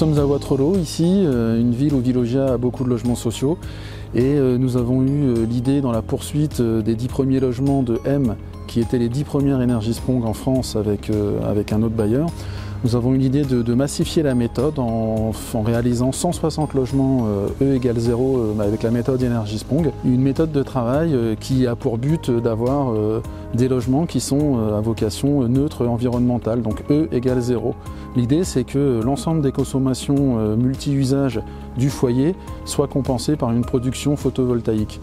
sommes à Wattrelos, ici, une ville où Vilogia a beaucoup de logements sociaux. Et nous avons eu l'idée, dans la poursuite des 10 premiers logements de M, qui étaient les 10 premières Energiespong en France avec un autre bailleur, nous avons eu l'idée de massifier la méthode en réalisant 160 logements E égale 0 avec la méthode Energiespong. Une méthode de travail qui a pour but d'avoir des logements qui sont à vocation neutre environnementale, donc E égale 0. L'idée, c'est que l'ensemble des consommations multi-usages du foyer soit compensé par une production photovoltaïque.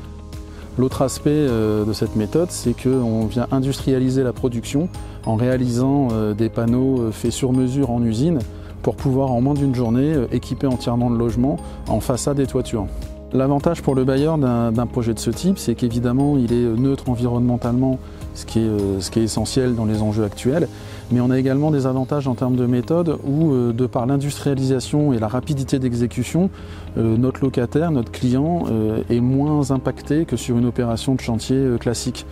L'autre aspect de cette méthode, c'est qu'on vient industrialiser la production en réalisant des panneaux faits sur mesure en usine pour pouvoir en moins d'une journée équiper entièrement le logement en façade et toiture. L'avantage pour le bailleur d'un projet de ce type, c'est qu'évidemment il est neutre environnementalement, ce qui est essentiel dans les enjeux actuels, mais on a également des avantages en termes de méthode où, de par l'industrialisation et la rapidité d'exécution, notre locataire, notre client, est moins impacté que sur une opération de chantier classique.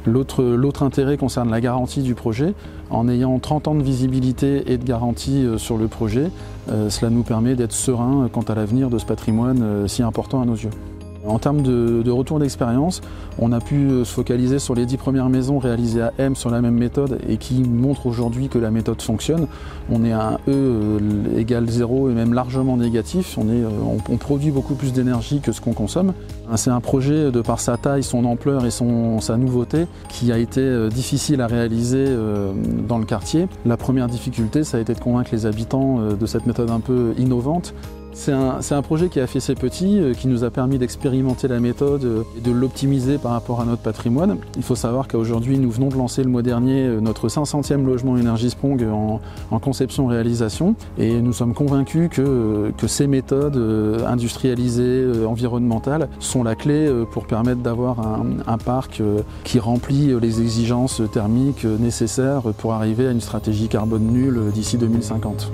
L'autre intérêt concerne la garantie du projet. En ayant 30 ans de visibilité et de garantie sur le projet, cela nous permet d'être serein quant à l'avenir de ce patrimoine si important à nos yeux. En termes de retour d'expérience, on a pu se focaliser sur les 10 premières maisons réalisées à M sur la même méthode et qui montrent aujourd'hui que la méthode fonctionne. On est à un E égale 0 et même largement négatif. On produit beaucoup plus d'énergie que ce qu'on consomme. C'est un projet, de par sa taille, son ampleur et sa nouveauté, qui a été difficile à réaliser dans le quartier. La première difficulté, ça a été de convaincre les habitants de cette méthode un peu innovante. C'est un projet qui a fait ses petits, qui nous a permis d'expérimenter la méthode et de l'optimiser par rapport à notre patrimoine. Il faut savoir qu'aujourd'hui, nous venons de lancer le mois dernier notre 500e logement Energiespong en conception-réalisation et nous sommes convaincus que ces méthodes industrialisées, environnementales, sont la clé pour permettre d'avoir un parc qui remplit les exigences thermiques nécessaires pour arriver à une stratégie carbone nulle d'ici 2050.